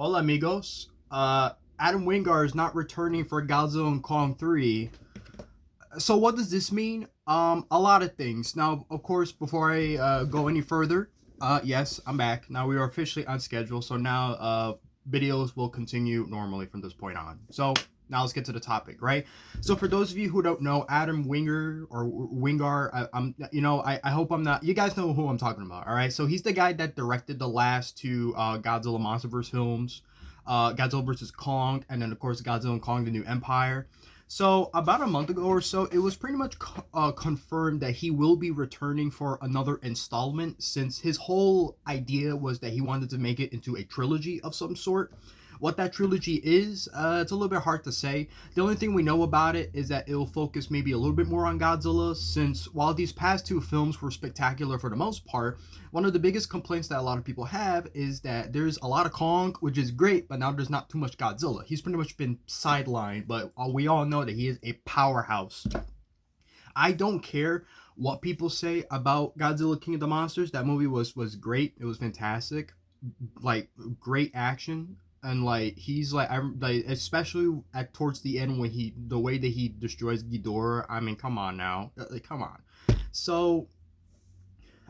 Hola amigos. Adam Wingard is not returning for Godzilla Kong 3. So what does this mean? A lot of things. Now, of course, before I go any further, yes, I'm back. Now we are officially on schedule, so now videos will continue normally from this point on. So now let's get to the topic, right? So for those of you who don't know, Adam Winger or Wingard, I hope I'm not. You guys know who I'm talking about, all right? So he's the guy that directed the last two Godzilla MonsterVerse films, Godzilla vs Kong, and then of course Godzilla and Kong: The New Empire. So about a month ago or so, it was pretty much confirmed that he will be returning for another installment, since his whole idea was that he wanted to make it into a trilogy of some sort. What that trilogy is, it's a little bit hard to say. The only thing we know about it is that it'll focus maybe a little bit more on Godzilla, since while these past two films were spectacular for the most part, one of the biggest complaints that a lot of people have is that there's a lot of Kong, which is great, but now there's not too much Godzilla. He's pretty much been sidelined, but we all know that he is a powerhouse. I don't care what people say about Godzilla King of the Monsters. That movie was great. It was fantastic. Like, great action. And like he's like, I like, especially at towards the end when the way that he destroys Ghidorah. I mean, come on now, like, come on. So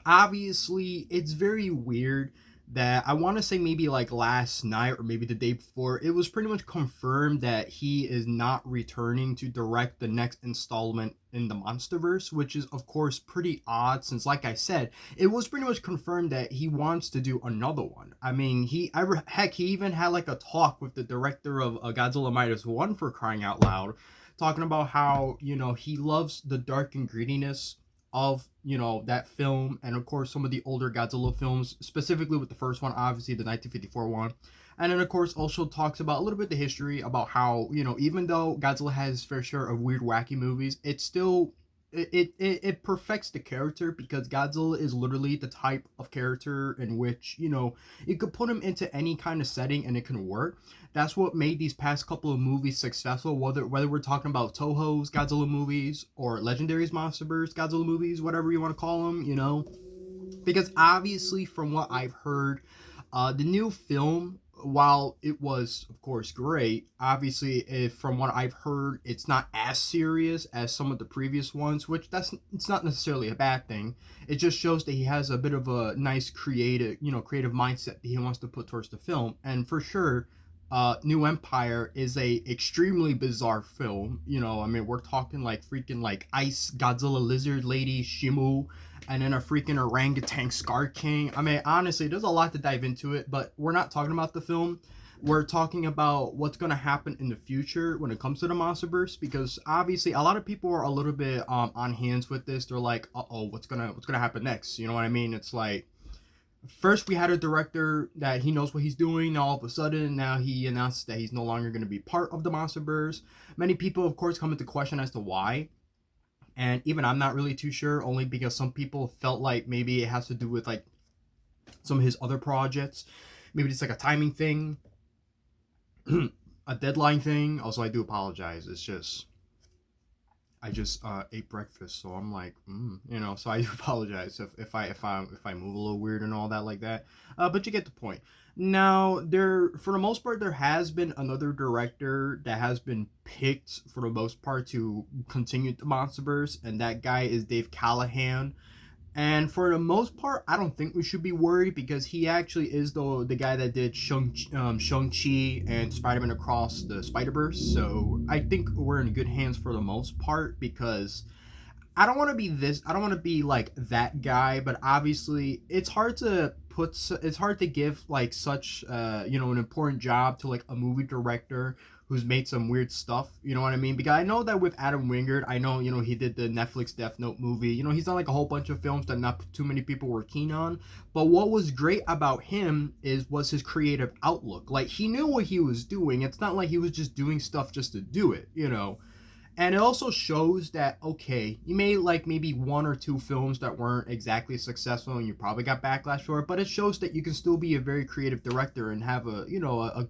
obviously it's very weird that I want to say maybe like last night or maybe the day before, it was pretty much confirmed that he is not returning to direct the next installment in the Monsterverse, which is of course pretty odd, since like I said, it was pretty much confirmed that he wants to do another one. I mean, he even had like a talk with the director of Godzilla Minus One, for crying out loud, talking about how, he loves the dark and grittiness of that film, and of course some of the older Godzilla films, specifically with the first one, obviously the 1954 one. And then of course also talks about a little bit the history about how, even though Godzilla has his fair share of weird wacky movies, it's still it perfects the character, because Godzilla is literally the type of character in which, you could put him into any kind of setting and it can work. That's what made these past couple of movies successful, whether we're talking about Toho's Godzilla movies or Legendary's Monsterverse Godzilla movies, whatever you want to call them. Because obviously from what I've heard, the new film, while it was of course great, obviously from what I've heard, it's not as serious as some of the previous ones, which it's not necessarily a bad thing. It just shows that he has a bit of a nice creative mindset that he wants to put towards the film. And for sure, New Empire is a extremely bizarre film. I mean, we're talking like freaking like ice Godzilla lizard lady Shimu, and then a freaking orangutan Scar King. I mean, honestly, there's a lot to dive into it, but we're not talking about the film. We're talking about what's gonna happen in the future when it comes to the Monsterverse, because obviously a lot of people are a little bit on hands with this. They're like, what's gonna happen next? You know what I mean? It's like, first we had a director that he knows what he's doing. Now all of a sudden, now he announced that he's no longer going to be part of the Monsterverse. Many people, of course, come into question as to why, and even I'm not really too sure. Only because some people felt like maybe it has to do with like some of his other projects. Maybe it's like a timing thing, a deadline thing. Also, I do apologize. It's just I just ate breakfast, so I'm like, So I do apologize if I move a little weird and all that like that. But you get the point. Now, for the most part, there has been another director that has been picked for the most part to continue the Monsterverse, and that guy is Dave Callahan. And for the most part, I don't think we should be worried, because he actually is the guy that did Shang-Chi and Spider-Man Across the Spider-Verse. So I think we're in good hands for the most part, because I don't want to be like that guy, but obviously it's hard to give like such an important job to like a movie director who's made some weird stuff, you know what I mean? Because I know that with Adam Wingard, I know, he did the Netflix Death Note movie. He's done like a whole bunch of films that not too many people were keen on. But what was great about him was his creative outlook. Like, he knew what he was doing. It's not like he was just doing stuff just to do it. And it also shows that, okay, you made like maybe one or two films that weren't exactly successful and you probably got backlash for it, but it shows that you can still be a very creative director and have a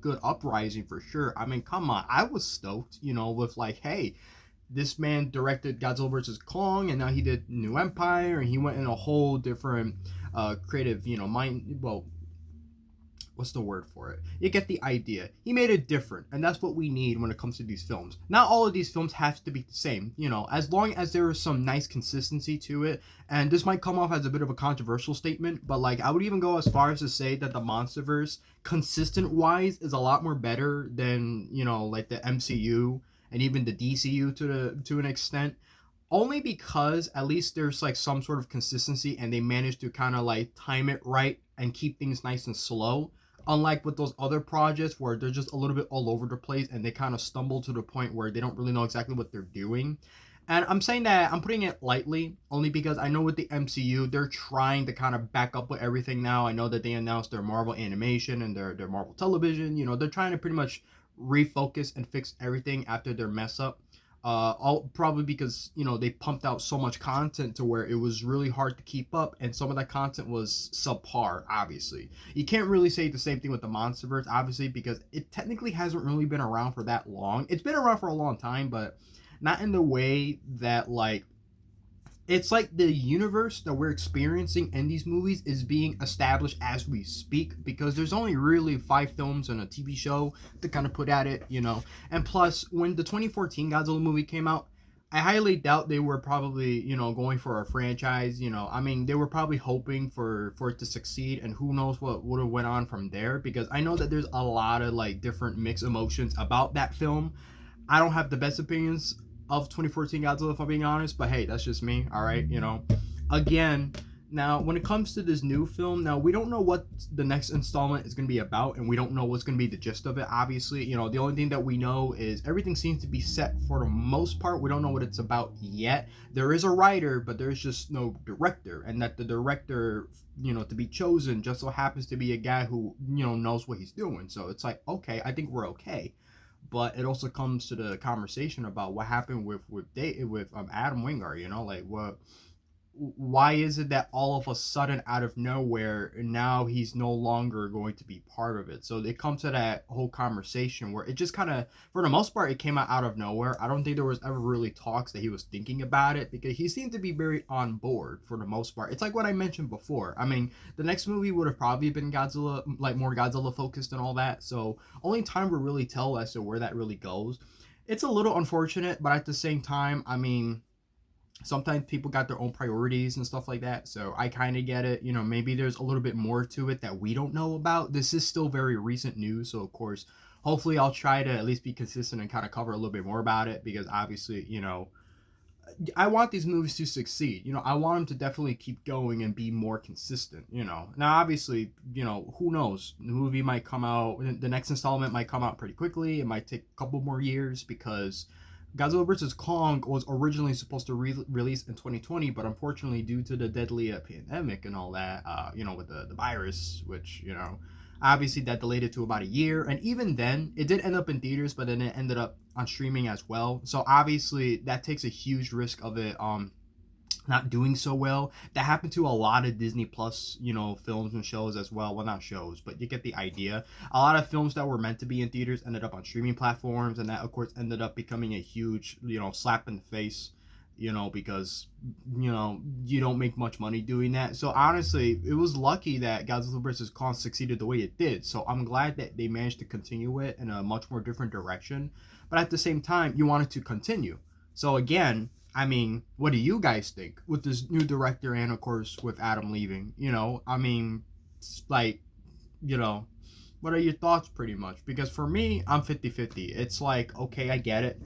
good uprising for sure. I mean, come on. I was stoked, with like, hey, this man directed Godzilla vs. Kong, and now he did New Empire, and he went in a whole different creative, what's the word for it? You get the idea. He made it different, and that's what we need when it comes to these films. Not all of these films have to be the same, as long as there is some nice consistency to it. And this might come off as a bit of a controversial statement, but like I would even go as far as to say that the MonsterVerse, consistent wise, is a lot more better than like the MCU and even the DCU to an extent, only because at least there's like some sort of consistency and they managed to kind of like time it right and keep things nice and slow, unlike with those other projects where they're just a little bit all over the place and they kind of stumble to the point where they don't really know exactly what they're doing. And I'm saying that, I'm putting it lightly, only because I know with the MCU they're trying to kind of back up with everything now. I know that they announced their Marvel animation and their Marvel television. They're trying to pretty much refocus and fix everything after their mess up. All probably because they pumped out so much content to where it was really hard to keep up, and some of that content was subpar. Obviously, you can't really say the same thing with the MonsterVerse, obviously, because it technically hasn't really been around for that long. It's been around for a long time, but not in the way that like it's like the universe that we're experiencing in these movies is being established as we speak, because there's only really 5 films and a TV show to kind of put at it. And plus, when the 2014 Godzilla movie came out, I highly doubt they were probably, going for a franchise. I mean, they were probably hoping for it to succeed, and who knows what would have went on from there, because I know that there's a lot of like different mixed emotions about that film. I don't have the best opinions of 2014 Godzilla, if I'm being honest, but hey, that's just me. All right, again, now when it comes to this new film, now we don't know what the next installment is going to be about, and we don't know what's going to be the gist of it. Obviously, the only thing that we know is everything seems to be set for the most part. We don't know what it's about yet. There is a writer, but there's just no director, and that the director, to be chosen just so happens to be a guy who knows what he's doing. So it's like, okay, I think we're okay. But it also comes to the conversation about what happened with Adam Wingard. Like why is it that all of a sudden out of nowhere now he's no longer going to be part of it? So it comes to that whole conversation where it just kind of, for the most part, it came out of nowhere. I don't think there was ever really talks that he was thinking about it, because he seemed to be very on board for the most part. It's like what I mentioned before. I mean, the next movie would have probably been Godzilla, like more Godzilla focused and all that, so only time will really tell as to where that really goes. It's a little unfortunate, but at the same time, I mean, sometimes people got their own priorities and stuff like that, so I kind of get it. Maybe there's a little bit more to it that we don't know about. This is still very recent news, so of course, hopefully I'll try to at least be consistent and kind of cover a little bit more about it, because obviously, I want these movies to succeed. I want them to definitely keep going and be more consistent. Now obviously, who knows, the movie might come out, the next installment might come out pretty quickly. It might take a couple more years, because Godzilla vs. Kong was originally supposed to release in 2020, but unfortunately, due to the deadly pandemic and all that, with the virus, which, obviously that delayed it to about a year. And even then, it did end up in theaters, but then it ended up on streaming as well. So obviously, that takes a huge risk of it not doing so well. That happened to a lot of Disney Plus, films and shows as well. Well, not shows, but you get the idea. A lot of films that were meant to be in theaters ended up on streaming platforms, and that, of course, ended up becoming a huge, slap in the face, because, you don't make much money doing that. So honestly, it was lucky that Godzilla vs. Kong succeeded the way it did. So I'm glad that they managed to continue it in a much more different direction. But at the same time, you want it to continue. So again, I mean, what do you guys think with this new director, and of course with Adam leaving? I mean, like, what are your thoughts pretty much? Because for me, I'm 50-50. It's like, okay, I get it.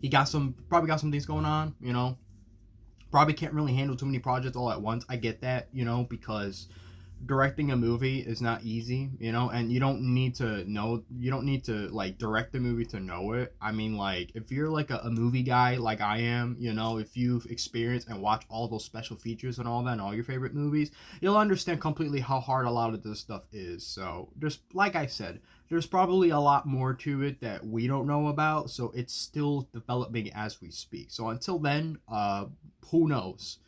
He probably got some things going on, Probably can't really handle too many projects all at once. I get that, because directing a movie is not easy, and you don't need to like direct the movie to know it. I mean, like, if you're like a movie guy like I am, if you've experienced and watched all those special features and all that in all your favorite movies, you'll understand completely how hard a lot of this stuff is. So there's, like I said, there's probably a lot more to it that we don't know about, so it's still developing as we speak. So until then, who knows?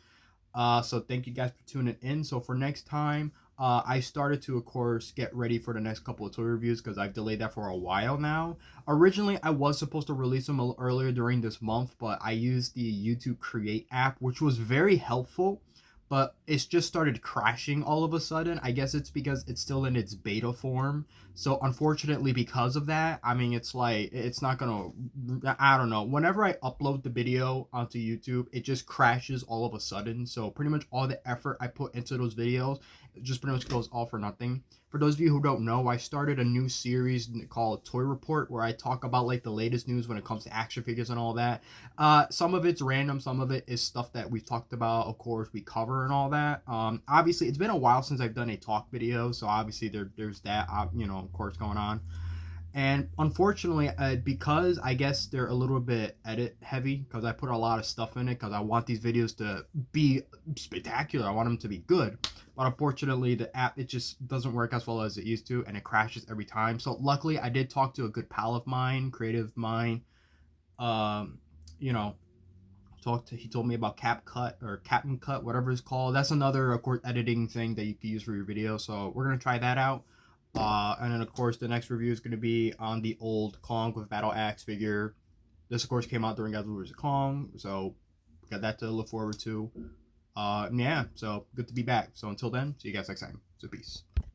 So thank you guys for tuning in. So for next time, I started to, of course, get ready for the next couple of toy reviews, because I've delayed that for a while now. Originally, I was supposed to release them earlier during this month, but I used the YouTube Create app, which was very helpful. but it's just started crashing all of a sudden. I guess it's because it's still in its beta form. So unfortunately, because of that, I mean, it's like it's not gonna. I don't know. Whenever I upload the video onto YouTube, it just crashes all of a sudden. So pretty much all the effort I put into those videos, it just pretty much goes all for nothing. For those of you who don't know, I started a new series called Toy Report where I talk about like the latest news when it comes to action figures and all that. Some of it's random, some of it is stuff that we've talked about, of course, we cover and all that. Obviously, it's been a while since I've done a talk video, so obviously there's that, of course, going on. And unfortunately, because I guess they're a little bit edit heavy, because I put a lot of stuff in it, because I want these videos to be spectacular. I want them to be good. But unfortunately, the app, it just doesn't work as well as it used to, and it crashes every time. So luckily, I did talk to a good pal of mine, creative mind. Um, you know, he told me about CapCut or Captain Cut, whatever it's called. That's another, of course, editing thing that you can use for your video. So we're gonna try that out. And then of course the next review is gonna be on the old Kong with Battle Axe figure. This of course came out during Godzills X Kong, so got that to look forward to. Yeah, so good to be back. So until then, see you guys next time. So peace.